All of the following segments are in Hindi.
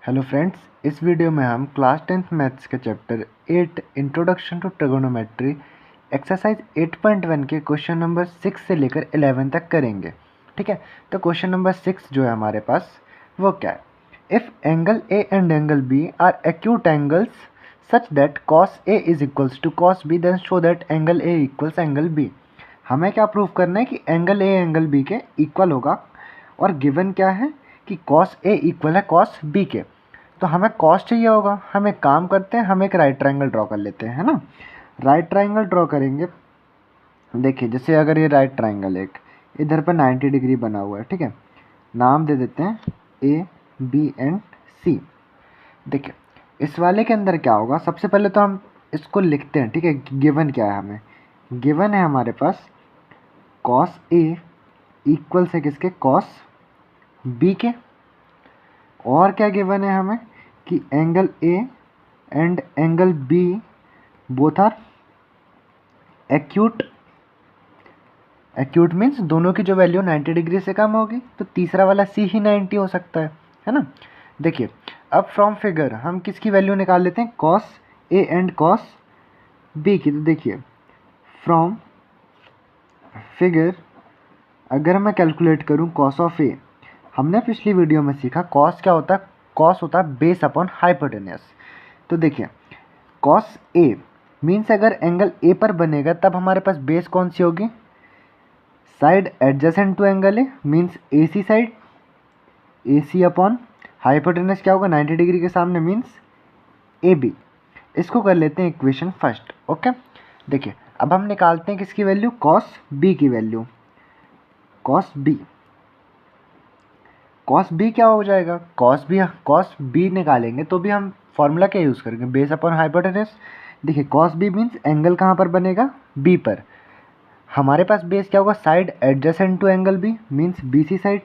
हेलो फ्रेंड्स, इस वीडियो में हम क्लास 10th मैथ्स के chapter 8 introduction to trigonometry exercise 8.1 के क्वेश्चन नंबर 6 से लेकर 11 तक करेंगे। ठीक है, तो क्वेश्चन नंबर 6 जो है हमारे पास वो क्या है। If angle A and angle B are acute angles such that cos A is equals to cos B, then show that angle A equals angle B. हमें क्या प्रूव करना है कि एंगल ए एंगल बी के इक्वल होगा, और गिवन क्या है कि कॉस ए इक्वल है कॉस बी के। तो हमें कॉस चाहिए होगा। हम एक काम करते हैं, हम एक राइट ट्रायंगल ड्रॉ कर लेते हैं, है ना। राइट ट्रायंगल ड्रॉ करेंगे। देखिए, जैसे अगर ये राइट ट्रायंगल एक इधर पर 90 डिग्री बना हुआ है, ठीक है, नाम दे देते हैं ए बी एंड सी। देखिए, इस वाले के अंदर क्या होगा, सबसे पहले तो हम इसको लिखते हैं। ठीक है, गिवन क्या है हमें, गिवन है हमारे पास कॉस ए इक्वल से किसके, कॉस बी के। और क्या गिवन है हमें कि angle A and angle B both are acute. Acute means दोनों की जो वैल्यू 90 डिग्री से कम होगी, तो तीसरा वाला सी ही 90 हो सकता है ना। देखिए, अब फ्रॉम फिगर हम किसकी वैल्यू निकाल लेते हैं, cos A and cos B की। तो देखिए, फ्रॉम फिगर अगर मैं कैलकुलेट करूं कॉस ऑफ ए, हमने पिछली वीडियो में सीखा कॉस क्या होता है, कॉस होता है बेस अपॉन हाइपोटेन्यूस। तो देखिए, कॉस ए मीन्स अगर एंगल ए पर बनेगा तब हमारे पास बेस कौन सी होगी, side adjacent to angle A means A C side, A C upon hypotenuse क्या होगा 90 डिग्री के सामने मीन्स ए बी। इसको कर लेते हैं इक्वेशन फर्स्ट। ओके, देखिए अब हम निकालते हैं किसकी वैल्यू, कॉस बी की value. Cos B, cos B क्या हो जाएगा, कॉस बी निकालेंगे तो भी हम फॉर्मूला क्या यूज़ करेंगे, बेस अपॉन हाइपोटेन्यूस। देखिए, कॉस बी मीन्स एंगल कहाँ पर बनेगा, बी पर। हमारे पास बेस क्या होगा, side adjacent to angle B means B C side,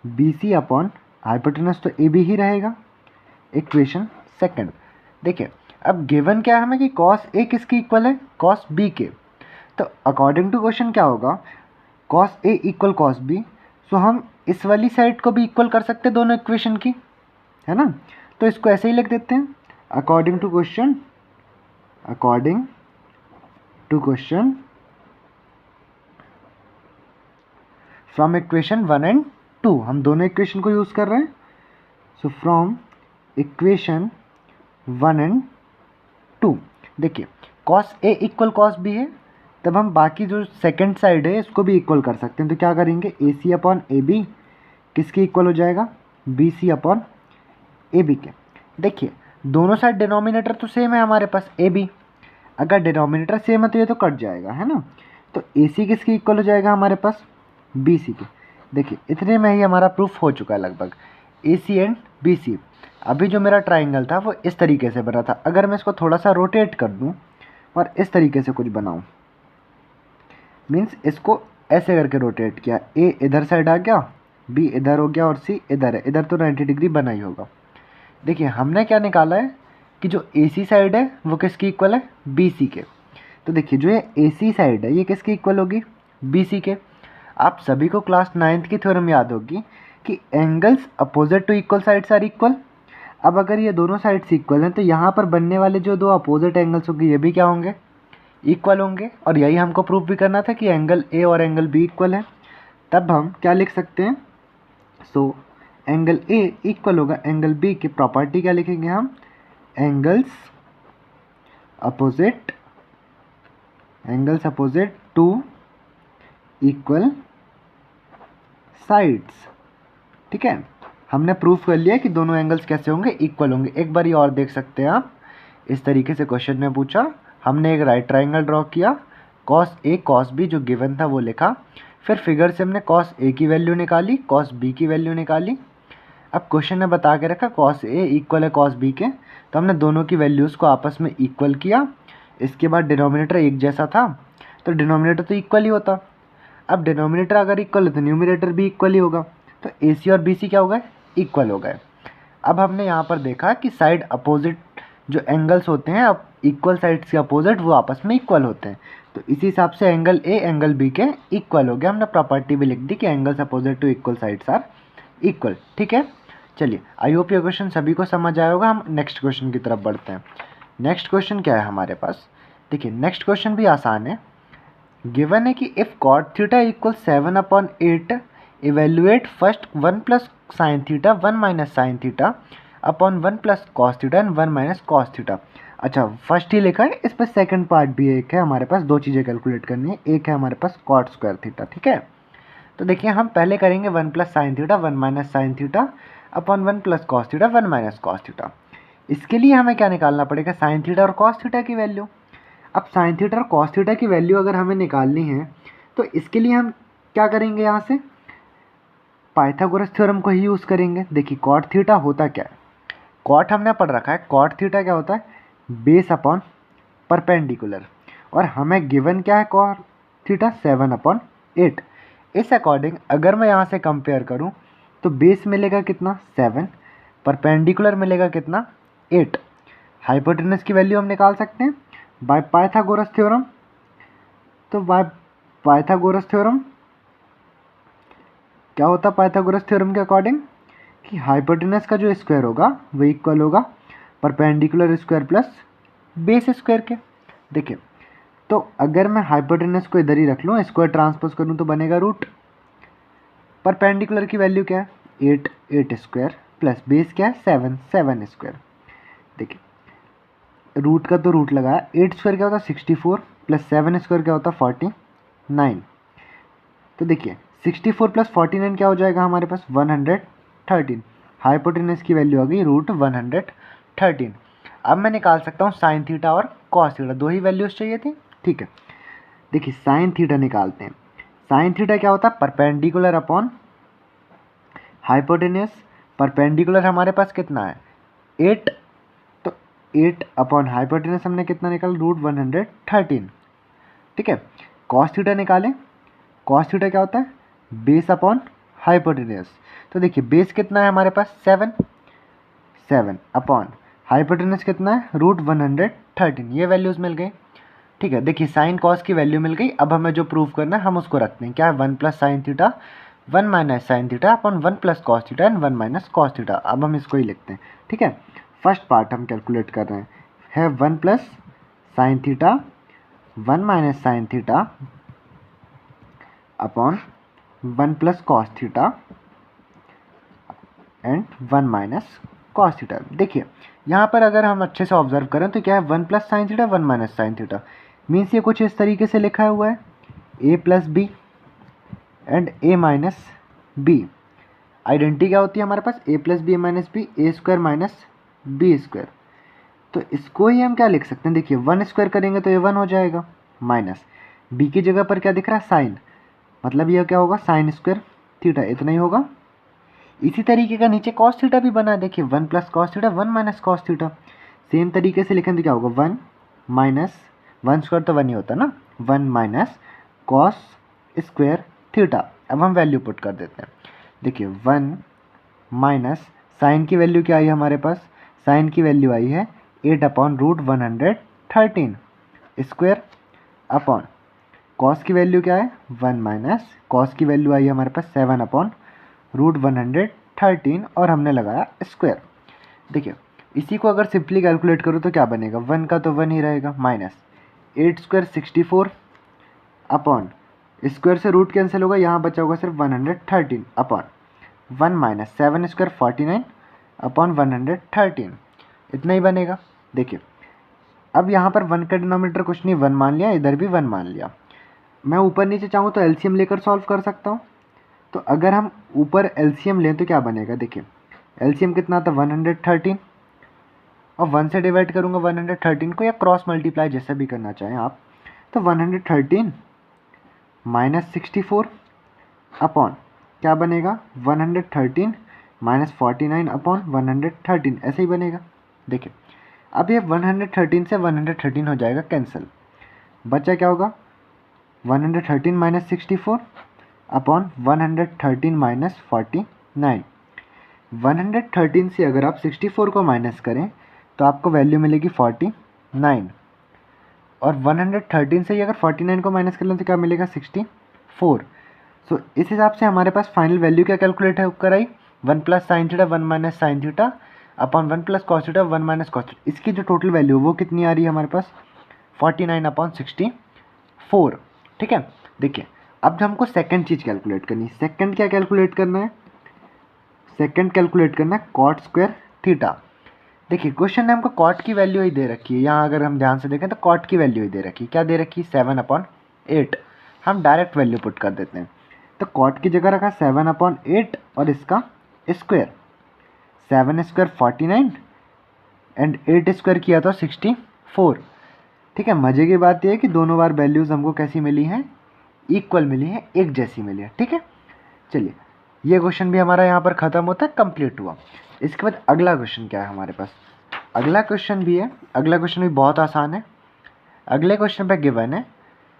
B C upon hypotenuse तो ए बी ही रहेगा। इक्वेशन सेकंड, देखिए अब गिवन क्या है हमें कि कॉस ए किसकी इक्वल है, कॉस बी के। तो अकॉर्डिंग टू क्वेश्चन क्या होगा, cos A equal cos B, सो हम इस वाली साइड को भी इक्वल कर सकते हैं दोनों इक्वेशन की, है ना। तो इसको ऐसे ही लिख देते हैं, according to question, according to question from equation 1 and 2, हम दोनों इक्वेशन को यूज़ कर रहे हैं। सो फ्रॉम इक्वेशन 1 एंड 2, देखिए cos A equal cos B है, तब हम बाकी जो सेकंड साइड है इसको भी इक्वल कर सकते हैं। तो क्या करेंगे, A C upon A B किसकी इक्वल हो जाएगा, B C upon A B के। देखिए, दोनों साइड डिनोमिनेटर तो सेम है हमारे पास ए बी, अगर डिनोमिनेटर सेम है तो ये तो कट जाएगा, है ना। तो ए सी किसकी इक्वल हो जाएगा हमारे पास, बी सी के। देखिए, इतने में ही हमारा प्रूफ हो चुका है लगभग, ए सी एंड बी सी। अभी जो मेरा ट्राइंगल था वो इस तरीके से बना था, अगर मैं इसको थोड़ा सा रोटेट कर दूँ और इस तरीके से कुछ बनाऊँ, मीन्स इसको ऐसे करके रोटेट किया, ए इधर साइड आ गया, बी इधर हो गया और सी इधर है, इधर तो 90 डिग्री बना ही होगा। देखिए, हमने क्या निकाला है कि जो ए सी साइड है वो किसकी इक्वल है, बी सी के। तो देखिए, जो ये ए सी साइड है ये किसकी इक्वल होगी, बी सी के। आप सभी को क्लास 9th की थ्योरम याद होगी कि angles opposite to equal sides are equal. अब अगर ये दोनों साइड्स इक्वल हैं तो यहाँ पर बनने वाले जो दो अपोजिट एंगल्स होंगे ये भी क्या होंगे, इक्वल होंगे। और यही हमको प्रूफ भी करना था कि एंगल ए और एंगल बी इक्वल है। तब हम क्या लिख सकते हैं, सो एंगल ए इक्वल होगा एंगल बी की प्रॉपर्टी क्या लिखेंगे हम, angles opposite to equal sides. ठीक है, हमने प्रूफ कर लिया कि दोनों एंगल्स कैसे होंगे, इक्वल होंगे। एक बार ये और देख सकते हैं आप, इस तरीके से क्वेश्चन में पूछा, हमने एक राइट ट्रायंगल ड्रॉ किया, कॉस ए कॉस बी जो गिवन था वो लिखा, फिर फिगर से हमने कॉस ए की वैल्यू निकाली, कॉस बी की वैल्यू निकाली। अब क्वेश्चन ने बता के रखा कॉस ए इक्वल है कॉस बी के, तो हमने दोनों की वैल्यूज़ को आपस में इक्वल किया। इसके बाद डिनोमिनेटर एक जैसा था तो डिनोमिनेटर तो इक्वल ही होता। अब डिनोमिनेटर अगर इक्वल है तो न्यूमिनेटर भी इक्वल ही होगा, तो ए सी और बी सी क्या हो गए, इक्वल हो गए। अब हमने यहाँ पर देखा कि साइड अपोजिट जो एंगल्स होते हैं, अब इक्वल साइड्स के अपोजिट वो आपस में इक्वल होते हैं। तो इसी हिसाब से एंगल ए एंगल बी के इक्वल हो गया। हमने प्रॉपर्टी भी लिख दी कि angles opposite to equal sides are equal. ठीक है, चलिए, आई होप ये क्वेश्चन सभी को समझ आया होगा। हम नेक्स्ट क्वेश्चन की तरफ बढ़ते हैं। नेक्स्ट क्वेश्चन क्या है हमारे पास? देखिए, नेक्स्ट क्वेश्चन भी आसान है। गिवन है कि if cot theta equal 7/8, evaluate first 1 plus sine theta 1 minus sine theta upon 1 plus cos theta and 1 minus cos theta. अच्छा, फर्स्ट ही लिखा है, इस पर सेकंड पार्ट भी एक है हमारे पास। दो चीज़ें कैलकुलेट करनी है। एक है हमारे पास कॉट स्क्वायर थीटा, ठीक है। तो देखिए, हम पहले करेंगे 1 plus sine theta 1 minus sine theta upon 1 plus cos theta 1 minus cos theta. इसके लिए हमें क्या निकालना पड़ेगा? साइन थीटा और कॉस थीटा की वैल्यू। अब साइन थीटा और कॉस थीटा की वैल्यू अगर हमें निकालनी है तो इसके लिए हम क्या करेंगे? यहाँ से पाइथागोरस थ्योरम को ही यूज़ करेंगे। देखिए, कॉट थीटा होता क्या है? कॉट हमने पढ़ रखा है। कॉट थीटा क्या होता है? Base upon perpendicular. और हमें गिवन क्या है? Cot theta 7/8। इस अकॉर्डिंग अगर मैं यहाँ से कंपेयर करूँ तो बेस मिलेगा कितना? 7। परपेंडिकुलर मिलेगा कितना? 8। हाइपोटेनस की वैल्यू हम निकाल सकते हैं बाय पाइथागोरस थ्योरम। तो बाय पाइथागोरस थ्योरम क्या होता है? पाइथागोरस थ्योरम के अकॉर्डिंग कि हाइपोटेनस का जो स्क्वायर होगा वो इक्वल होगा perpendicular square plus base square के। देखिए, तो अगर मैं हाइपोटेनस को इधर ही रख लूँ, स्क्वायर ट्रांसपोज करूँ तो बनेगा रूट। परपेंडिकुलर की वैल्यू क्या है? 8, 8 स्क्वायर प्लस बेस क्या है? 7, 7 स्क्वायर। देखिए, रूट का तो रूट लगाया। 8 स्क्वायर क्या होता है? 64 प्लस 7 स्क्वायर क्या होता है? 49। तो देखिए, 64 प्लस 49 क्या हो जाएगा हमारे पास? 113। हाइपोटेनस की वैल्यू आ गई रूट 113। अब मैं निकाल सकता हूँ साइन थीटा और कॉस थीटा। दो ही वैल्यूज चाहिए थी, ठीक है। देखिए, साइन थीटा निकालते हैं। साइन थीटा क्या होता है? Perpendicular upon hypotenuse. परपेंडिकुलर हमारे पास कितना है? 8। तो 8 अपॉन हाइपोटेनस हमने कितना निकाला? रूट 113, ठीक है। कॉस थीटा निकालें। कॉस थीटा क्या होता है? Base upon hypotenuse. तो देखिए, बेस कितना है हमारे पास? 7। 7 अपॉन हाइपोटेनस कितना है? रूट 113। ये वैल्यूज़ मिल गई, ठीक है। देखिए, साइन कॉस की वैल्यू मिल गई। अब हमें जो प्रूव करना है हम उसको रखते हैं। क्या है? 1 plus sine theta 1 minus sine theta upon 1 plus cos theta and 1 minus cos theta. अब हम इसको ही लिखते हैं, ठीक है। फर्स्ट पार्ट हम कैलकुलेट कर रहे हैं, है 1 plus sine theta 1 minus sine theta upon 1 plus cos theta and 1 minus cos theta. देखिए, यहाँ पर अगर हम अच्छे से ऑब्जर्व करें तो क्या है? 1 plus sine theta 1 minus sine theta means ये कुछ इस तरीके से लिखा हुआ है, A plus B and A minus B. Identity क्या होती है हमारे पास? A plus B minus B, A square minus B square. तो इसको ही हम क्या लिख सकते हैं? देखिए, 1 स्क्वायर करेंगे तो ये 1 हो जाएगा, माइनस बी की जगह पर क्या दिख रहा है? साइन, मतलब यह क्या होगा? साइन स्क्वायर थीटा, इतना ही होगा। इसी तरीके का नीचे कॉस थीटा भी बना। देखिए, 1 plus cos theta 1 minus cos theta. Same तरीके से लिखें तो क्या होगा? 1 माइनस 1 स्क्वायर तो 1 ही होता ना, 1 माइनस कॉस स्क्वायर थीटा। अब हम वैल्यू पुट कर देते हैं। देखिए, 1 माइनस साइन की वैल्यू क्या आई हमारे पास? साइन की वैल्यू आई है 8 upon root 113 square upon cos की वैल्यू क्या है? 1 माइनस कॉस की वैल्यू आई है हमारे पास 7 अपॉन रूट 113 और हमने लगाया स्क्वायर। देखिए, इसी को अगर सिंपली कैलकुलेट करो तो क्या बनेगा? 1 का तो 1 ही रहेगा, माइनस 8 स्क्वायर 64 अपॉन स्क्वायर से रूट कैंसिल होगा, यहाँ बचा होगा सिर्फ 113 अपॉन 1 माइनस 7 स्क्वायर 49 अपॉन 113, इतना ही बनेगा। देखिए, अब यहाँ पर 1 का डिनोमिनेटर कुछ नहीं, 1 मान लिया, इधर भी 1 मान लिया। मैं ऊपर नीचे चाहूँ तो एलसीएम लेकर सॉल्व कर सकता हूँ। तो अगर हम ऊपर एलसीएम लें तो क्या बनेगा? देखिए, एलसीएम कितना था? 113 और 1 से डिवाइड करूँगा 113 को, या क्रॉस मल्टीप्लाई जैसा भी करना चाहें आप। तो 113 माइनस 64 अपॉन क्या बनेगा? 113 माइनस 49 अपॉन 113, ऐसे ही बनेगा। देखिए, अब ये 113 से 113 हो जाएगा कैंसिल, बचा क्या होगा? 113 माइनस 64 अपॉन 113 माइनस 49। 113 से अगर आप 64 को माइनस करें तो आपको वैल्यू मिलेगी 49, और 113 से ही अगर 49 को माइनस कर लें तो क्या मिलेगा? 64। सो इस हिसाब से हमारे पास फाइनल वैल्यू क्या कैलकुलेट कर आई? 1 plus sine theta 1 minus sine theta upon 1 plus cos theta 1 minus cos theta. इसकी जो टोटल वैल्यू है वो कितनी आ रही है हमारे पास 49/64। ठीक है, देखिए अब हमको सेकंड चीज़ कैलकुलेट करनी है। सेकंड क्या कैलकुलेट करना है, सेकंड कैलकुलेट करना है कॉट स्क्वायर थीटा। देखिए क्वेश्चन ने हमको कॉट की वैल्यू ही दे रखी है, यहाँ अगर हम ध्यान से देखें तो कॉट की वैल्यू ही दे रखी है। क्या दे रखी है 7/8। हम डायरेक्ट वैल्यू पुट कर देते हैं, तो कॉट की जगह रखा 7/8 और इसका स्क्वायर, 7 स्क्वायर 49 एंड 8 स्क्वायर किया तो 64। ठीक है, मज़े की बात यह है कि दोनों बार वैल्यूज़ हमको कैसी मिली हैं, इक्वल मिली हैं, एक जैसी मिली है। ठीक है, चलिए ये क्वेश्चन भी हमारा यहाँ पर ख़त्म होता है, कंप्लीट हुआ। इसके बाद अगला क्वेश्चन क्या है हमारे पास, अगला क्वेश्चन भी है, अगला क्वेश्चन भी बहुत आसान है। अगले क्वेश्चन पे गिवन है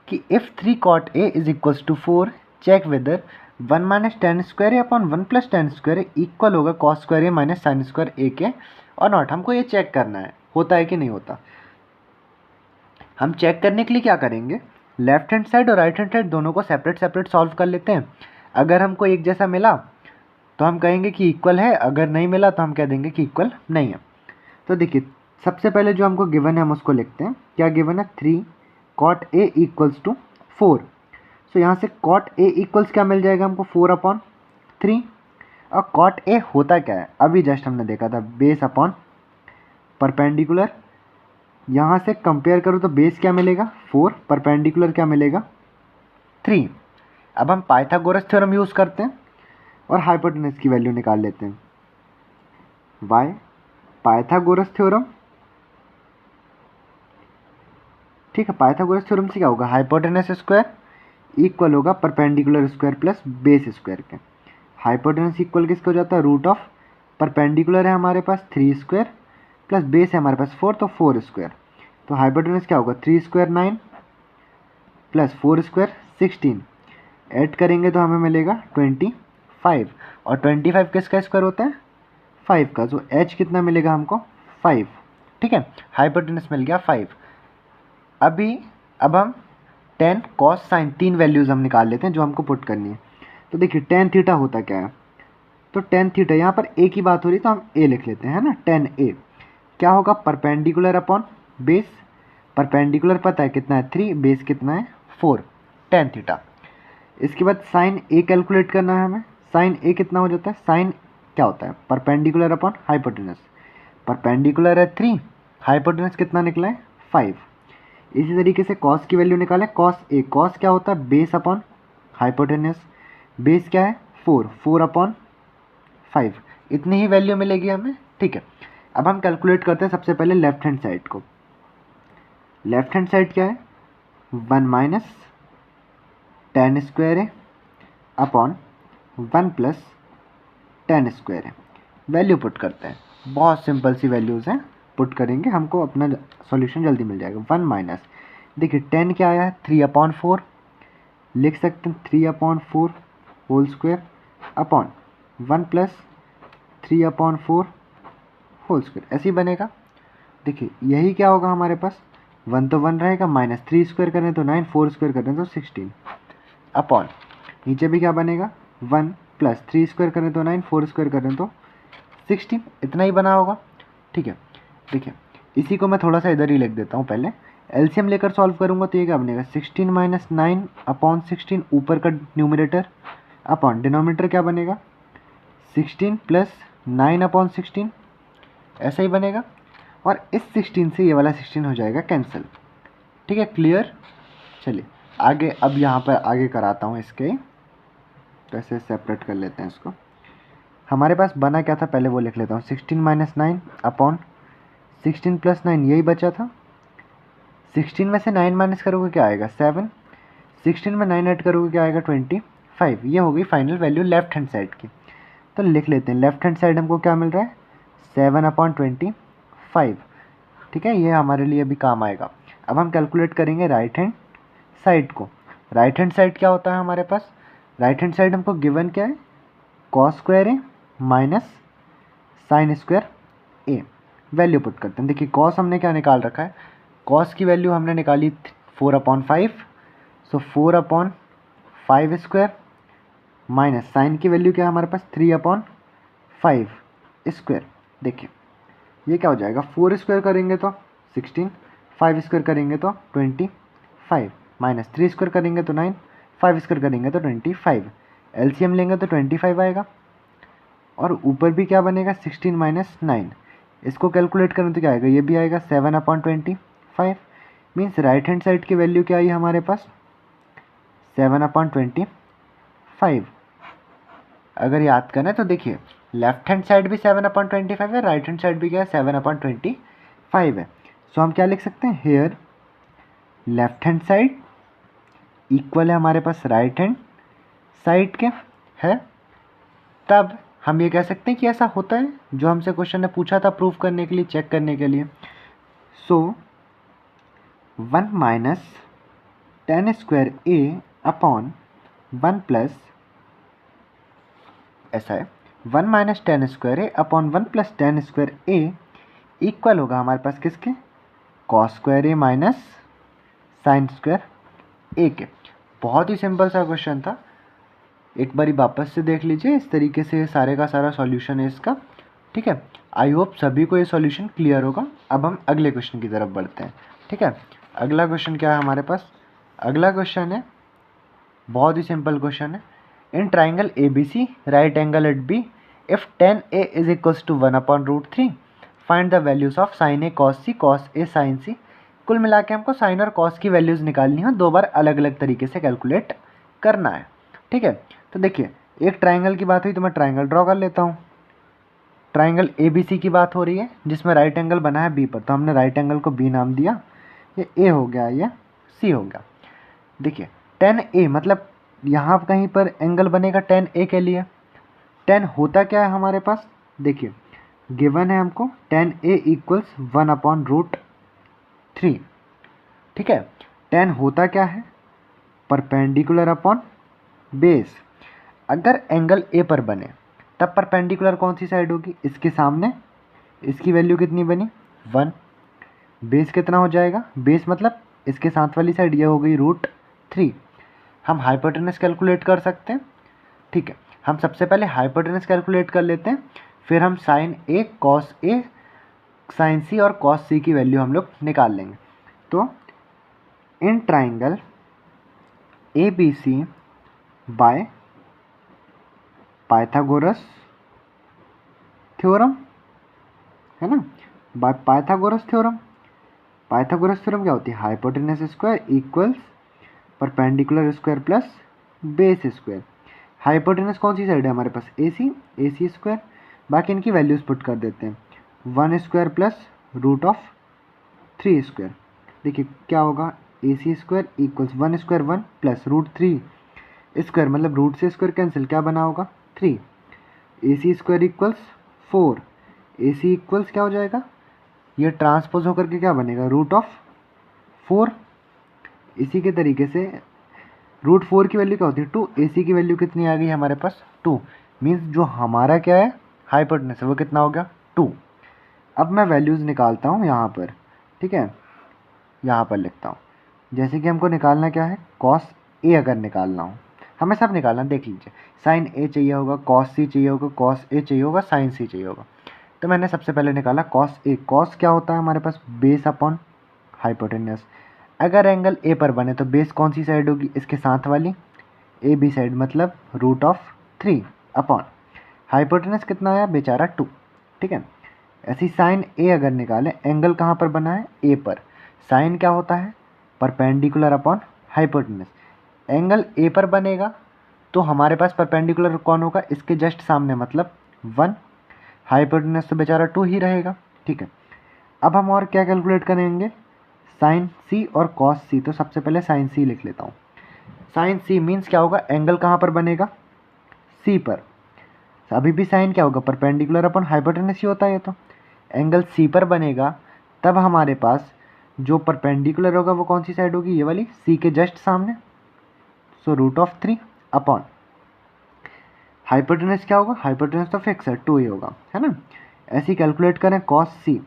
कि if 3 cot A is equals to 4 check whether 1 minus tan square A upon 1 plus tan square A equal होगा cos square A minus sine square A के और नॉट। हमको ये चेक करना है होता है कि नहीं होता। हम चेक करने के लिए क्या करेंगे, लेफ्ट हैंड साइड और राइट हैंड साइड दोनों को सेपरेट सेपरेट सॉल्व कर लेते हैं। अगर हमको एक जैसा मिला तो हम कहेंगे कि इक्वल है, अगर नहीं मिला तो हम कह देंगे कि इक्वल नहीं है। तो देखिए सबसे पहले जो हमको गिवन है हम उसको लिखते हैं। क्या गिवन है 3 cot A इक्वल्स टू 4। सो यहाँ से cot A इक्वल्स क्या मिल जाएगा हमको 4/3। और cot A होता क्या है, अभी जस्ट हमने देखा था बेस अपॉन परपेंडिकुलर। यहाँ से कंपेयर करो तो बेस क्या मिलेगा 4, परपेंडिकुलर क्या मिलेगा 3। अब हम पाइथागोरस थ्योरम यूज़ करते हैं और हाइपोटेनस की वैल्यू निकाल लेते हैं। बाय पाइथागोरस थ्योरम, ठीक है, पाइथागोरस थ्योरम से क्या होगा, हाइपोटेनस स्क्वायर इक्वल होगा perpendicular square plus base square के। हाइपोटेनस इक्वल किसका हो जाता है, रूट ऑफ परपेंडिकुलर है हमारे पास 3 स्क्वायर प्लस बेस है हमारे पास 4, तो 4 स्क्वायर। तो हाइपोटेनस क्या होगा 3 स्क्वायर 9 प्लस 4 स्क्वायर 16। ऐड करेंगे तो हमें मिलेगा 25। और 25 किसका स्क्वायर होता है 5 का, तो h कितना मिलेगा हमको 5। ठीक है, हाइपोटेनस मिल गया 5। अब हम टेन कॉस साइन तीन वैल्यूज़ हम निकाल लेते हैं जो हमको पुट करनी है। तो देखिए टेन थीटा होता क्या है, तो टेन थीटा यहाँ पर ए की बात हो रही है तो हम ए लिख लेते हैं, है ना। टेन ए क्या होगा परपेंडिकुलर अपॉन बेस, परपेंडिकुलर पता है कितना है 3, बेस कितना है 4, टेन थीटा। इसके बाद साइन ए कैलकुलेट करना है हमें। साइन ए कितना हो जाता है, साइन क्या होता है परपेंडिकुलर अपॉन हाइपोटेनस। परपेंडिकुलर है 3, हाइपोटेनस कितना निकला है 5। इसी तरीके से कॉस की वैल्यू निकालें। कॉस ए, कॉस क्या होता है बेस अपॉन हाइपोटेनस, बेस क्या है 4, 4/5। इतनी ही वैल्यू मिलेगी हमें। ठीक है, अब हम कैलकुलेट करते हैं सबसे पहले लेफ्ट हैंड साइड को। लेफ्ट हैंड साइड क्या है 1 माइनस टेन स्क्वायर है अपॉन 1 प्लस टेन स्क्वायर है। वैल्यू पुट करते हैं, बहुत सिंपल सी वैल्यूज़ हैं, पुट करेंगे हमको अपना सॉल्यूशन जल्दी मिल जाएगा। 1 माइनस, देखिए 10 क्या आया है 3/4, लिख सकते हैं 3/4 whole square upon 1 plus 3/4 whole square, ऐसे ही बनेगा। देखिए यही क्या होगा हमारे पास 1 तो 1 रहेगा, माइनस 3 स्क्वायर करें तो 9, 4 स्क्वायर करें तो 16 अपॉन नीचे भी क्या बनेगा 1 प्लस 3 स्क्वायर करें तो 9, 4 स्क्वायर करें तो 16, इतना ही बना होगा। ठीक है, देखिए इसी को मैं थोड़ा सा इधर ही लिख देता हूँ। पहले एलसीएम लेकर सॉल्व करूँगा तो ये क्या बनेगा 16 माइनस 9/16 ऊपर का न्यूमरेटर अपॉन डिनोमिनेटर क्या बनेगा 16 प्लस 9/16, ऐसा ही बनेगा। और इस 16 से ये वाला 16 हो जाएगा कैंसिल। ठीक है, क्लियर। चलिए आगे, अब यहाँ पर आगे कराता हूँ इसके, तो ऐसे सेपरेट कर लेते हैं इसको। हमारे पास बना क्या था पहले वो लिख लेता हूँ, 16 माइनस 9 अपॉन 16 प्लस 9, यही बचा था। 16 में से 9 माइनस करोगे क्या आएगा 7, 16 में 9 ऐड करोगे क्या आएगा 25। ये हो गई final value left hand side की। तो लिख लेते हैं लेफ्ट हैंड साइड हमको क्या मिल रहा है 7/25। ठीक है, ये हमारे लिए अभी काम आएगा। अब हम कैलकुलेट करेंगे राइट हैंड साइड को। राइट हैंड साइड क्या होता है हमारे पास, राइट हैंड साइड हमको गिवन क्या है cos square A minus sine square A. Value put करते हैं। देखिए कॉस हमने क्या निकाल रखा है, कॉस की वैल्यू हमने निकाली 4/5, सो 4/5 स्क्वायर माइनस साइन की वैल्यू क्या है हमारे पास 3/5, 5 स्क्वायर। देखिए ये क्या हो जाएगा, 4 स्क्वायर करेंगे तो 16, 5 स्क्वायर करेंगे तो 25, माइनस 3 स्क्वायर करेंगे तो 9, 5 स्क्वायर करेंगे तो 25, एलसीएम लेंगे तो 25 आएगा। और ऊपर भी क्या बनेगा, 16 माइनस 9, इसको कैलकुलेट करें तो क्या आएगा, ये भी आएगा 7/25। मीन्स राइट हैंड साइड की वैल्यू क्या आई हमारे पास, 7/25। अगर याद करें तो देखिए लेफ्ट हैंड साइड भी 7/25 है, राइट हैंड साइड भी क्या है, 7/25 है। सो हम क्या लिख सकते हैं, here left hand side equal है हमारे पास राइट हैंड साइड के है। तब हम ये कह सकते हैं कि ऐसा होता है जो हमसे क्वेश्चन ने पूछा था प्रूफ करने के लिए, चेक करने के लिए। सो 1 minus tan square A upon 1 plus, ऐसा है 1 minus tan square A upon 1 plus tan square A equal होगा हमारे पास किसके, cos square A minus sine square A के। बहुत ही सिंपल सा क्वेश्चन था, एक बारी वापस से देख लीजिए। इस तरीके से सारे का सारा सॉल्यूशन है इसका, ठीक है। आई होप सभी को ये सॉल्यूशन क्लियर होगा। अब हम अगले क्वेश्चन की तरफ बढ़ते हैं, ठीक है। अगला क्वेश्चन क्या है हमारे पास, अगला क्वेश्चन है बहुत ही सिंपल क्वेश्चन है। In triangle A B C right angle at B if tan A is equals to 1/√3 find the values of sine A cos C cos A sine C. कुल मिला के हमको साइन और कॉस की वैल्यूज निकालनी है, दो बार अलग अलग तरीके से कैलकुलेट करना है, ठीक है। तो देखिए एक ट्राइंगल की बात हुई तो मैं ट्राइंगल ड्रॉ कर लेता हूँ। ट्राइंगल ए बी सी की बात हो रही है जिसमें राइट एंगल बना है बी पर, तो हमने राइट एंगल को बी नाम दिया, ये ए हो गया, ये सी हो गया। देखिए tan A मतलब यहाँ कहीं पर एंगल बनेगा tan A के लिए। tan होता क्या है हमारे पास, देखिए गिवन है हमको tan A इक्वल्स 1/√3, ठीक है। tan होता क्या है, परपेंडिकुलर अपॉन बेस। अगर एंगल A पर बने तब परपेंडिकुलर कौन सी साइड होगी, इसके सामने। इसकी वैल्यू कितनी बनी 1, बेस कितना हो जाएगा, बेस मतलब इसके साथ वाली साइड ये हो गई √3। हम हाइपोटेनस कैलकुलेट कर सकते हैं, ठीक है। हम सबसे पहले हाइपोटेनस कैलकुलेट कर लेते हैं, फिर हम sign A cos A sine सी और कॉस सी की वैल्यू हम लोग निकाल लेंगे। तो in triangle A B C by Pythagoras theorem, है ना, by Pythagoras theorem. Pythagoras theorem क्या होती है, hypotenuse square equals perpendicular square plus base square. Hypotenuse कौन सी साइड है हमारे पास, ए सी स्क्वायर। बाकी इनकी वैल्यूज पुट कर देते हैं, 1 स्क्वायर प्लस √3 स्क्वायर। देखिए क्या होगा, A C square equals 1 square 1 plus √3 square, मतलब रूट से स्क्वायर कैंसिल, क्या बना होगा 3। A C square equals 4, A C equals क्या हो जाएगा, ये ट्रांसपोज होकर के क्या बनेगा √4। इसी के तरीके से √4 की वैल्यू क्या होती है 2, ए सी की वैल्यू कितनी आ गई हमारे पास 2। मीन्स जो हमारा क्या है हाइपोटेनस है वो कितना हो गया 2। अब मैं वैल्यूज़ निकालता हूँ यहाँ पर, ठीक है, यहाँ पर लिखता हूँ। जैसे कि हमको निकालना क्या है, कॉस ए अगर निकालना हो, हमें सब निकालना, देख लीजिए साइन ए चाहिए होगा, कॉस सी चाहिए होगा, कॉस ए चाहिए होगा, साइन सी चाहिए होगा। तो मैंने सबसे पहले निकाला कॉस ए। कॉस क्या होता है हमारे पास, बेस अपॉन हाइपोटेनस। अगर एंगल ए पर बने तो बेस कौन सी साइड होगी, इसके साथ वाली ए बी साइड, मतलब √3 अपॉन हाइपोटेनस कितना आया बेचारा 2, ठीक है। ऐसी साइन ए अगर निकालें, एंगल कहाँ पर बना है ए पर, साइन क्या होता है perpendicular upon hypotenuse. Angle A पर बनेगा तो हमारे पास परपेंडिकुलर कौन होगा, इसके जस्ट सामने, मतलब 1। हाइपोटेनस तो बेचारा 2 ही रहेगा, ठीक है। अब हम और क्या कैलकुलेट करेंगे, साइन सी और कॉस सी। तो सबसे पहले साइन सी लिख लेता हूँ। साइन सी मीन्स क्या होगा, एंगल कहाँ पर बनेगा सी पर। अभी भी साइन क्या होगा परपेंडिकुलर अपॉन हाइपोटेनस ही होता है, तो एंगल सी पर बनेगा तब हमारे पास जो परपेंडिकुलर होगा वो कौन सी साइड होगी, ये वाली, सी के जस्ट सामने। सो √3 अपॉन हाइपोटेनस क्या होगा, हाइपोटेनस तो फिक्स है 2 ही होगा, है ना। ऐसे कैलकुलेट करें कॉस सी।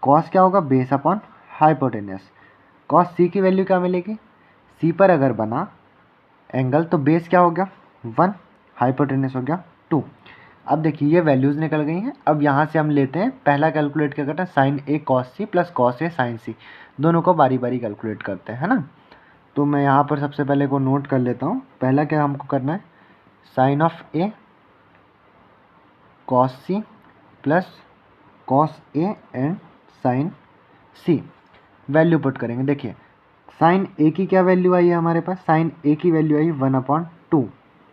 कॉस क्या होगा, बेस अपॉन हाइपोटेनस। कॉस सी की वैल्यू क्या मिलेगी, सी पर अगर बना एंगल तो बेस क्या हो गया 1, हाइपोटेनस हो गया 2। अब देखिए ये वैल्यूज़ निकल गई हैं। अब यहाँ से हम लेते हैं, पहला कैलकुलेट क्या करते हैं, sign A cos C plus cos A sine सी, दोनों को बारी बारी कैलकुलेट करते हैं, है ना। तो मैं यहाँ पर सबसे पहले को नोट कर लेता हूँ। पहला क्या हमको करना है, sine of A cos C plus cos A and sine C, value put करेंगे। देखिए साइन ए की क्या वैल्यू आई है हमारे पास, साइन ए की वैल्यू आई 1/2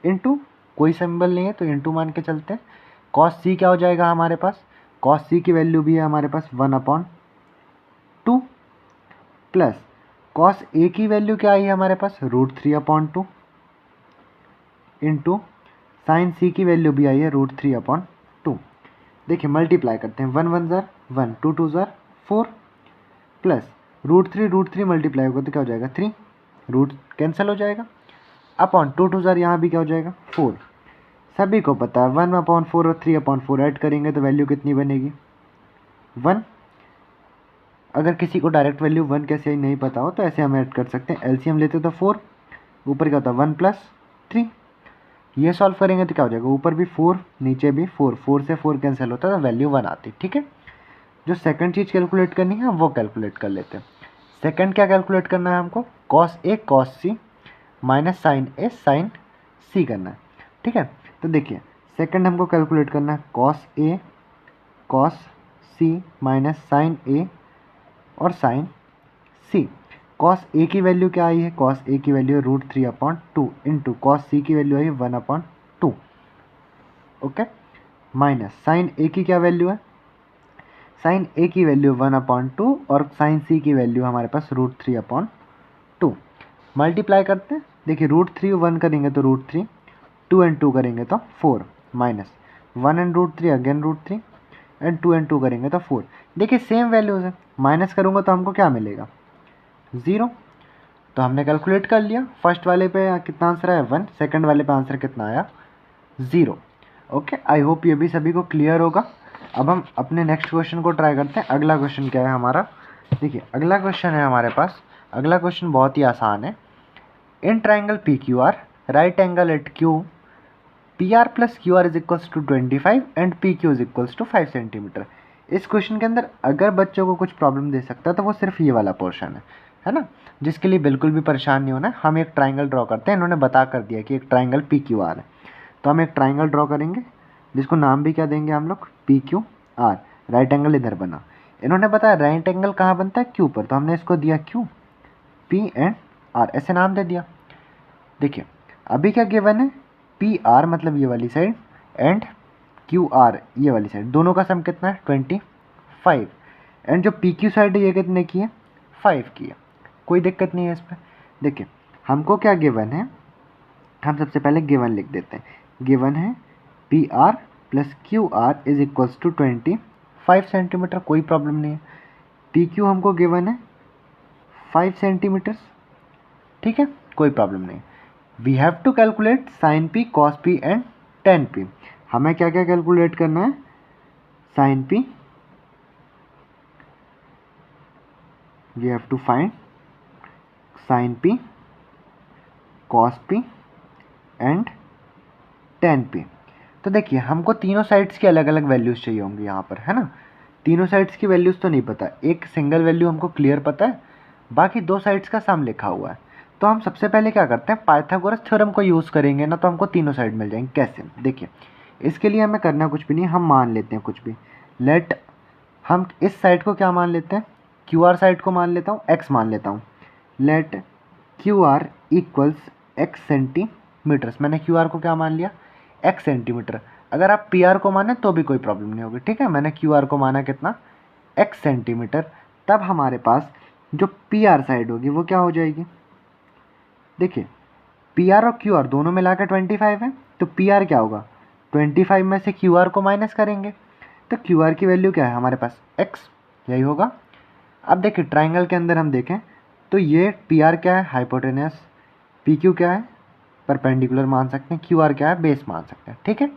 इंटू, कोई सिंबल नहीं है तो इंटू मान के चलते हैं। कॉस सी क्या हो जाएगा हमारे पास, कॉस सी की वैल्यू भी है हमारे पास 1/2 प्लस कॉस ए की वैल्यू क्या आई है हमारे पास, √3/2 इंटू साइन सी की वैल्यू भी आई है √3/2। देखिए मल्टीप्लाई करते हैं, 1 1 ज़ार 1, 2 2 ज़ार 4 प्लस √3 मल्टीप्लाई होगा तो क्या हो जाएगा 3, रूट कैंसिल हो जाएगा, अपॉन 2 2 ज़ार यहाँ भी क्या हो जाएगा 4। सभी को पता है 1/4 और 3/4 ऐड करेंगे तो वैल्यू कितनी बनेगी 1। अगर किसी को डायरेक्ट वैल्यू 1 कैसे नहीं पता हो तो ऐसे हम ऐड कर सकते हैं, एलसीएम लेते तो 4, ऊपर क्या होता है 1 + 3, ये सॉल्व करेंगे तो क्या हो जाएगा, ऊपर भी 4 नीचे भी 4, 4 से 4 कैंसिल होता है तो वैल्यू 1 आती, ठीक है। जो सेकंड चीज़ कैलकुलेट करनी है वो कैलकुलेट कर लेते हैं। सेकंड क्या कैलकुलेट करना है हमको, cos A cos C minus sign A sine सी करना है, ठीक है। तो देखिए सेकंड हमको कैलकुलेट करना है cos A cos C minus sign ए और साइन सी। कॉस ए की वैल्यू क्या आई है, कॉस ए की वैल्यू है √3/2 इंटू कॉस सी की वैल्यू आई है 1/2, ओके, माइनस साइन ए की क्या वैल्यू है, साइन ए की वैल्यू 1/2 और साइन सी की वैल्यू हमारे पास √3/2। मल्टीप्लाई करते हैं, देखिए √3 1 करेंगे तो √3, 2 एंड 2 करेंगे तो 4, minus 1 and √3 again √3 and 2 and 2 करेंगे तो 4। देखिए सेम वैल्यूज़ है, माइनस करूँगा तो हमको क्या मिलेगा 0। तो हमने कैलकुलेट कर लिया, फर्स्ट वाले पे कितना आंसर आया 1, सेकंड वाले पे आंसर कितना आया 0। ओके, आई होप ये भी सभी को क्लियर होगा। अब हम अपने नेक्स्ट क्वेश्चन को ट्राई करते हैं। अगला क्वेश्चन क्या है हमारा, देखिए अगला क्वेश्चन है हमारे पास, अगला क्वेश्चन बहुत ही आसान है। In triangle P Q R right angle at Q P R plus Q R is equals to 25 and P Q is equals to 5 centimetre. इस क्वेश्चन के अंदर अगर बच्चों को कुछ प्रॉब्लम दे सकता है तो वो सिर्फ ये वाला पोर्शन है ना, जिसके लिए बिल्कुल भी परेशान नहीं होना है। हम एक ट्राइंगल ड्रॉ करते हैं, इन्होंने बता कर दिया कि एक ट्राइंगल पी क्यू आर है, तो हम एक ट्राइंगल ड्रॉ करेंगे जिसको नाम भी क्या देंगे हम लोग, P Q R. Right angle इधर बना, इन्होंने बताया राइट एंगल कहाँ बनता है, क्यू पर, तो हमने इसको दिया क्यू, पी एंड आर ऐसे नाम दे दिया। देखिए अभी क्या गिवन है, पी आर मतलब ये वाली साइड एंड क्यू आर ये वाली साइड, दोनों का सम कितना है 25, एंड जो पी क्यू साइड है ये कितने की है 5 की है, कोई दिक्कत नहीं है इस पर। देखिए हमको क्या गिवन है, हम सबसे पहले गिवन लिख देते हैं, गिवन है P R plus Q R is equals to 25 centimetre, कोई प्रॉब्लम नहीं है। पी क्यू हमको गिवन है 5 सेंटीमीटर, ठीक है, कोई प्रॉब्लम नहीं। We have to calculate sine P cos P and tan P. हमें क्या क्या कैलकुलेट करना है, sine P, we have to find sine P cos P and tan P. तो देखिए हमको तीनों साइड्स की अलग अलग वैल्यूज़ चाहिए होंगी यहाँ पर, है ना। तीनों साइड्स की वैल्यूज़ तो नहीं पता, एक सिंगल वैल्यू हमको क्लियर पता है, बाकी दो साइड्स का सम लिखा हुआ है। तो हम सबसे पहले क्या करते हैं, पाइथागोरस थ्योरम को यूज़ करेंगे ना, तो हमको तीनों साइड मिल जाएंगे। कैसे, देखिए इसके लिए हमें करना कुछ भी नहीं, हम मान लेते हैं कुछ भी, लेट, हम इस साइड को क्या मान लेते हैं, क्यू आर साइड को मान लेता हूँ एक्स मान लेता हूँ, let Q R equals X centimetres. मैंने क्यू आर को क्या मान लिया एक्स सेंटीमीटर। अगर आप पी आर को माने तो भी कोई प्रॉब्लम नहीं होगी, ठीक है। मैंने क्यू आर को माना कितना एक्स सेंटीमीटर, तब हमारे पास जो पी आर साइड होगी वो क्या हो जाएगी, देखिए पी आर और क्यू आर दोनों मिला के 25 है, तो पी आर क्या होगा 25 में से क्यू आर को माइनस करेंगे, तो क्यू आर की वैल्यू क्या है हमारे पास एक्स, यही होगा। अब देखिए ट्राइंगल के अंदर हम देखें तो ये पी आर क्या है हाइपोटेनस, पी क्यू क्या है परपेंडिकुलर मान सकते हैं, क्यू आर क्या है बेस मान सकते हैं, ठीक है।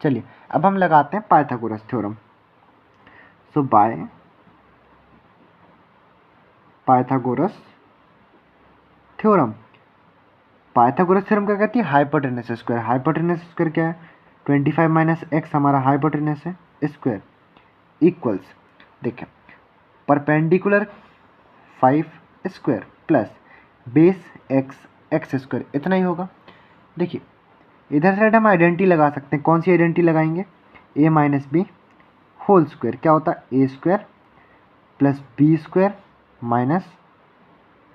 चलिए अब हम लगाते हैं पाइथागोरस थ्योरम। सो bye Pythagoras theorem, Pythagoras theorem क्या कहती है, हाइपोटेनस स्क्वायर। हाइपोटेनस स्क्वायर क्या है 25 माइनस एक्स हमारा हाइपोटेनस है स्क्वायर इक्वल्स, देखिए perpendicular 5 square plus base x square, इतना ही होगा। देखिए इधर साइड हम आइडेंटिटी लगा सकते हैं, कौन सी आइडेंटिटी लगाएंगे, A minus B whole square क्या होता है A square plus B square minus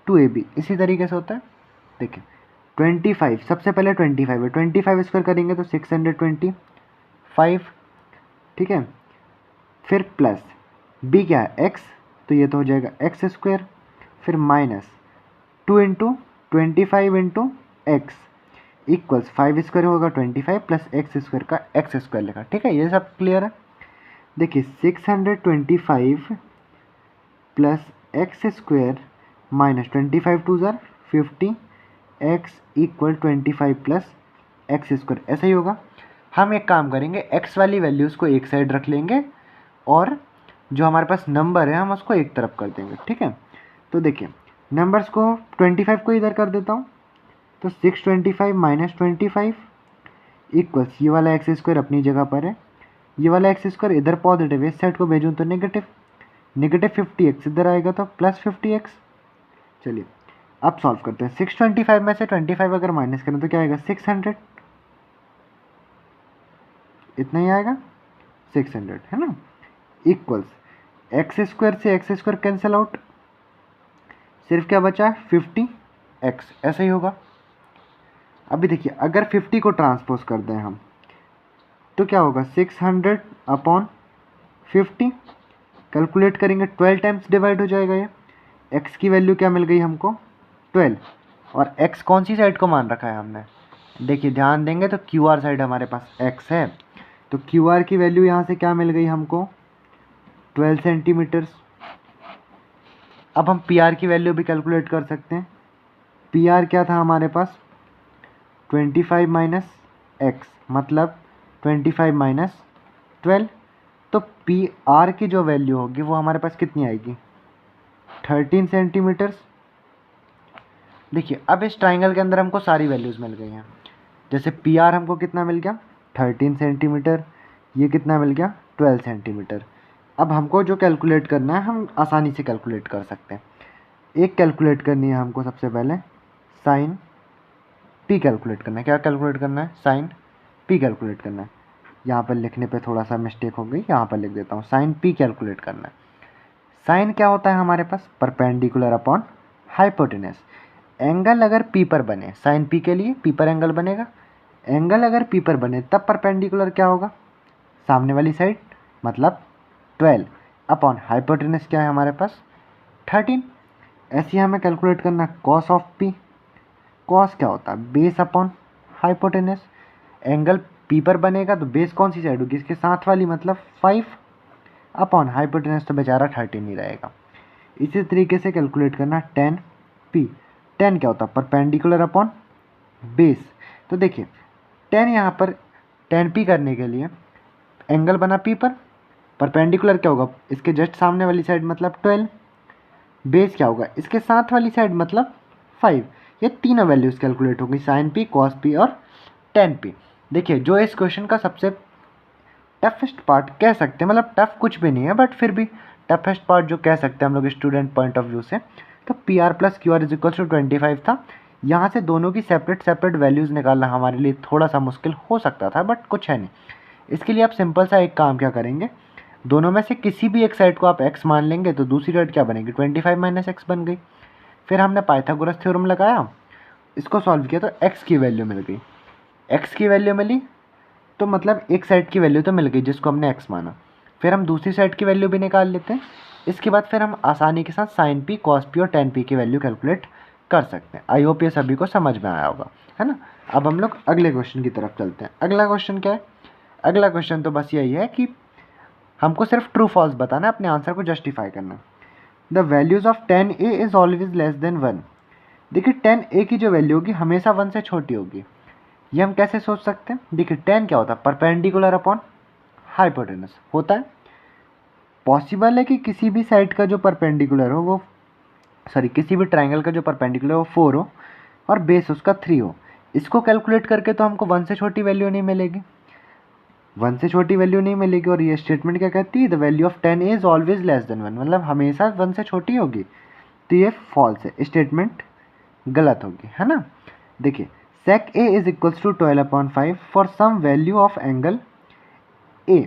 2ab, इसी तरीके से होता है। देखिए 25 सबसे पहले 25 है, 25 स्क्वायर करेंगे तो 625, ठीक है। फिर प्लस बी क्या है एक्स, तो ये तो हो जाएगा एक्स स्क्वायर, फिर minus 2 into 25 into x equals 5 square होगा 25 प्लस एक्स स्क्वायर का एक्स स्क्वायर लिखा, ठीक है। ये सब क्लियर है। देखिए 625 प्लस एक्स स्क्वायर माइनस 25 टू ज़र 50 x equal 25 plus x square, ऐसा ही होगा। हम एक काम करेंगे, एक्स वाली वैल्यूज़ को एक साइड रख लेंगे और जो हमारे पास नंबर है हम उसको एक तरफ कर देंगे, ठीक है। तो देखिए नंबर्स को 25 को इधर कर देता हूँ, तो 625 माइनस 25 इक्वल्स ये वाला एक्स स्क्वायर अपनी जगह पर है, ये वाला एक्स स्क्वायर इधर पॉजिटिव है, इस साइड को भेजूँ तो नेगेटिव, नेगेटिव 50x इधर आएगा तो प्लस 50x। चलिए अब सॉल्व करते हैं। 625 में से 25 अगर माइनस करें तो क्या आएगा 600, इतना ही आएगा 600, है ना। इक्वल्स एक्स स्क्वायर से एक्स स्क्वायर कैंसिल आउट, सिर्फ क्या बचा 50x, ऐसा ही होगा। अभी देखिए अगर 50 को ट्रांसपोज कर दें हम तो क्या होगा 600 अपॉन 50, कैलकुलेट करेंगे 12 टाइम्स डिवाइड हो जाएगा ये। x की वैल्यू क्या मिल गई हमको 12, और x कौन सी साइड को मान रखा है हमने, देखिए ध्यान देंगे तो QR साइड हमारे पास x है, तो QR की वैल्यू यहाँ से क्या मिल गई हमको 12 सेंटीमीटर्स। अब हम PR की वैल्यू भी कैलकुलेट कर सकते हैं। PR क्या था हमारे पास 25 माइनस एक्स मतलब 25 माइनस 12, तो PR की जो वैल्यू होगी वो हमारे पास कितनी आएगी 13 सेंटीमीटर्स। देखिए अब इस ट्राइंगल के अंदर हमको सारी वैल्यूज़ मिल गई हैं। जैसे PR हमको कितना मिल गया 13 सेंटीमीटर, ये कितना मिल गया 12 सेंटीमीटर। अब हमको जो कैलकुलेट करना है हम आसानी से कैलकुलेट कर सकते हैं। एक कैलकुलेट करनी है हमको सबसे पहले साइन P कैलकुलेट करना है। क्या कैलकुलेट करना है साइन P कैलकुलेट करना है। यहाँ पर लिखने पे थोड़ा सा मिस्टेक हो गई, यहाँ पर लिख देता हूँ साइन P कैलकुलेट करना है। साइन क्या होता है हमारे पास परपेंडिकुलर अपॉन हाइपोटेनस। एंगल अगर P पर बने साइन P के लिए P पर एंगल बनेगा, एंगल अगर P पर बने तब परपेंडिकुलर क्या होगा सामने वाली साइड मतलब 12 अपॉन हाइपोटेनस क्या है हमारे पास 13। ऐसे ही हमें कैलकुलेट करना कॉस ऑफ P। कॉस क्या होता है base upon hypotenuse, angle P पर बनेगा तो बेस कौन सी साइड होगी इसके साथ वाली मतलब 5 अपॉन हाइपोटेनस तो बेचारा 13 ही रहेगा। इसी तरीके से कैलकुलेट करना tan P। tan क्या होता है परपेंडिकुलर अपॉन बेस, तो देखिए tan यहाँ पर tan P करने के लिए एंगल बना P पर, परपेंडिकुलर क्या होगा इसके जस्ट सामने वाली साइड मतलब 12, बेस क्या होगा इसके साथ वाली साइड मतलब 5। ये तीनों वैल्यूज़ कैलकुलेट हो गई साइन P कॉस P और tan P। देखिए जो इस क्वेश्चन का सबसे टफेस्ट पार्ट कह सकते हैं, मतलब टफ कुछ भी नहीं है बट फिर भी टफेस्ट पार्ट जो कह सकते हैं हम लोग स्टूडेंट पॉइंट ऑफ व्यू से, तो PR plus QR is equal to 25 था। यहाँ से दोनों की सेपरेट वैल्यूज़ निकालना हमारे लिए थोड़ा सा मुश्किल हो सकता था बट कुछ है नहीं। इसके लिए आप सिंपल सा एक काम क्या करेंगे, दोनों में से किसी भी एक साइड को आप x मान लेंगे तो दूसरी साइड क्या बनेगी 25 माइनस एक्स बन गई। फिर हमने पाइथागोरस थ्योरम लगाया, इसको सॉल्व किया तो x की वैल्यू मिल गई। x की वैल्यू मिली तो मतलब एक साइड की वैल्यू तो मिल गई जिसको हमने x माना। फिर हम दूसरी साइड की वैल्यू भी निकाल लेते हैं। इसके बाद फिर हम आसानी के साथ साइन P कॉस P और tan P की वैल्यू कैलकुलेट कर सकते हैं। आई होप ये सभी को समझ में आया होगा, है ना। अब हम लोग अगले क्वेश्चन की तरफ चलते हैं। अगला क्वेश्चन क्या है, अगला क्वेश्चन तो बस यही है कि हमको सिर्फ ट्रू फॉल्स बताना है, अपने आंसर को जस्टिफाई करना है। The values of tan A is always less than 1। देखिए tan A की जो वैल्यू होगी हमेशा 1 से छोटी होगी। ये हम कैसे सोच सकते हैं, देखिए tan क्या होता है परपेंडिकुलर अपॉन हाइपोटेनस होता है। पॉसिबल है कि किसी भी साइड का जो परपेंडिकुलर हो वो किसी भी ट्राइंगल का जो परपेंडिकुलर हो 4 हो और बेस उसका 3 हो। इसको कैलकुलेट करके तो हमको 1 से छोटी वैल्यू नहीं मिलेगी। 1 से छोटी वैल्यू नहीं मिलेगी। और ये स्टेटमेंट क्या कहती है, the value of 10 is always less than 1, मतलब हमेशा 1 से छोटी होगी। तो ये फॉल्स है, स्टेटमेंट गलत होगी, है ना। देखिए sec a is equals to 12/5 for some value of angle a।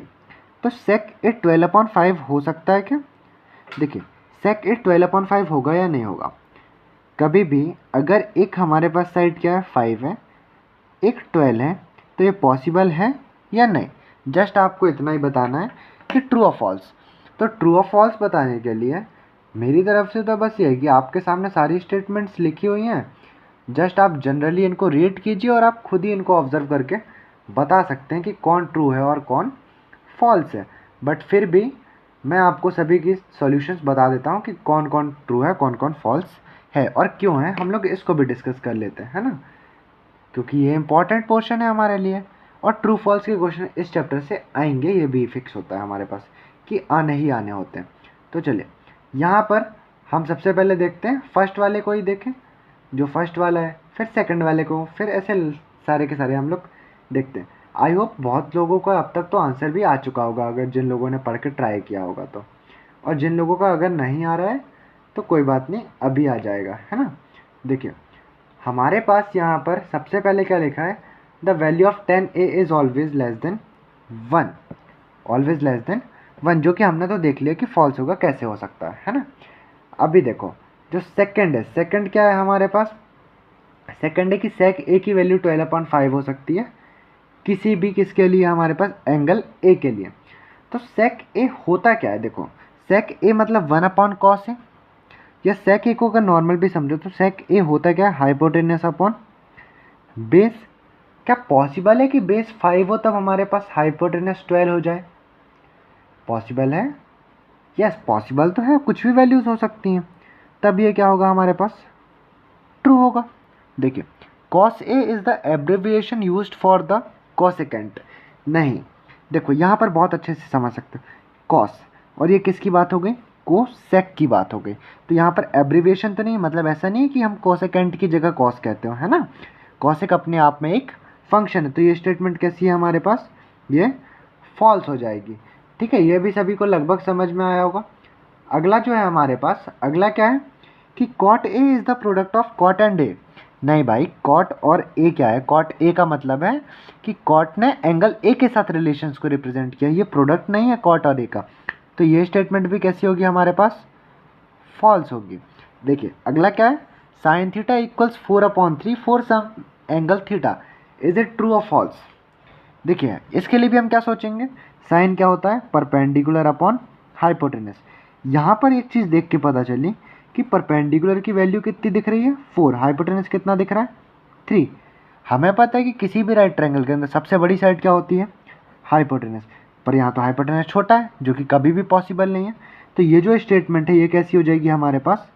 तो sec a 12/5 हो सकता है क्या? देखिए sec a 12/5 होगा या नहीं होगा। कभी भी अगर एक हमारे पास साइड क्या है 5 है, एक 12 है, तो ये पॉसिबल है या नहीं। जस्ट आपको इतना ही बताना है कि ट्रू और फॉल्स। तो ट्रू और फॉल्स बताने के लिए मेरी तरफ से तो बस ये है कि आपके सामने सारी स्टेटमेंट्स लिखी हुई हैं, जस्ट आप जनरली इनको रीड कीजिए और आप खुद ही इनको ऑब्जर्व करके बता सकते हैं कि कौन ट्रू है और कौन फॉल्स है। बट फिर भी मैं आपको सभी की सॉल्यूशंस बता देता हूँ कि कौन कौन ट्रू है, कौन कौन फॉल्स है और क्यों है। हम लोग इसको भी डिस्कस कर लेते हैं, है ना, क्योंकि ये इंपॉर्टेंट पोर्शन है हमारे लिए। और ट्रू फॉल्स के क्वेश्चन इस चैप्टर से आएंगे, ये भी फिक्स होता है हमारे पास कि आने ही आने होते हैं। तो चलिए यहाँ पर हम सबसे पहले देखते हैं फर्स्ट वाले को ही देखें, जो फर्स्ट वाला है, फिर सेकंड वाले को, फिर ऐसे सारे के सारे हम लोग देखते हैं। आई होप बहुत लोगों का अब तक तो आंसर भी आ चुका होगा, अगर जिन लोगों ने पढ़ के ट्राई किया होगा तो। और जिन लोगों का अगर नहीं आ रहा है तो कोई बात नहीं, अभी आ जाएगा, है ना। देखिए हमारे पास यहाँ पर सबसे पहले क्या लिखा है, the value of 10a is always less than 1, always less than 1, जो कि हमने तो देख लिया कि फॉल्स होगा, कैसे हो सकता है ना। अभी देखो जो सेकंड है, सेकंड क्या है हमारे पास, सेकंड है कि sec a की वैल्यू 12/5 हो सकती है किसी भी किसके लिए, हमारे पास एंगल a के लिए। तो sec a होता क्या है, देखो sec a मतलब 1/cos है, या sec a को अगर नॉर्मल भी समझो तो sec a होता क्या है, हाइपोटेनस अपॉन बेस। क्या पॉसिबल है कि बेस 5 हो तब हमारे पास हाइपोटेनस 12 हो जाए? पॉसिबल है, यस पॉसिबल तो है, कुछ भी वैल्यूज हो सकती हैं। तब ये क्या होगा हमारे पास, ट्रू होगा। देखिए cos a is the abbreviation used for the cosecant. नहीं, देखो यहाँ पर बहुत अच्छे से समझ सकते हो, cos और ये किसकी बात हो गई, कोसेक की बात हो गई। तो यहाँ पर एब्रिविएशन तो नहीं, मतलब ऐसा नहीं है कि हम कोसेकेंट की जगह cos कहते हो, है ना। कोसेक अपने आप में एक फंक्शन है। तो ये स्टेटमेंट कैसी है हमारे पास, ये फॉल्स हो जाएगी। ठीक है, ये भी सभी को लगभग समझ में आया होगा। अगला जो है हमारे पास, अगला क्या है कि cot a is the product of cot and a। नहीं भाई, cot और a क्या है, cot a का मतलब है कि cot ने एंगल a के साथ रिलेशंस को रिप्रेजेंट किया, ये प्रोडक्ट नहीं है cot और a का। तो ये स्टेटमेंट भी कैसी होगी हमारे पास, फॉल्स होगी। देखिए अगला क्या है, sine theta equals 4/3 for some angle theta, is it true और फॉल्स। देखिए इसके लिए भी हम क्या सोचेंगे, साइन क्या होता है, परपेंडिकुलर अपॉन हाइपोटेनस। यहाँ पर एक चीज़ देख के पता चली कि परपेंडिकुलर की वैल्यू कितनी दिख रही है 4, हाइपोटेनस कितना दिख रहा है 3। हमें पता है कि किसी भी राइट ट्रायंगल के अंदर सबसे बड़ी साइड क्या होती है, हाइपोटेनस, पर यहाँ तो हाइपोटेनस छोटा है, जो कि कभी भी पॉसिबल नहीं है। तो ये जो स्टेटमेंट है ये कैसी हो जाएगी हमारे पास,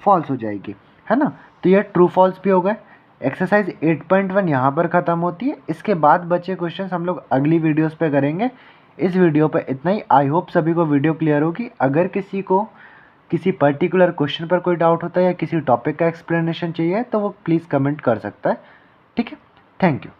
फॉल्स हो जाएगी, है ना। तो ये ट्रू फॉल्स भी हो गए। एक्सरसाइज 8.1 यहाँ पर ख़त्म होती है। इसके बाद बचे क्वेश्चन हम लोग अगली वीडियोस पे करेंगे। इस वीडियो पे इतना ही। आई होप सभी को वीडियो क्लियर होगी। अगर किसी को किसी पर्टिकुलर क्वेश्चन पर कोई डाउट होता है या किसी टॉपिक का एक्सप्लेनेशन चाहिए तो वो प्लीज़ कमेंट कर सकता है। ठीक है, थैंक यू।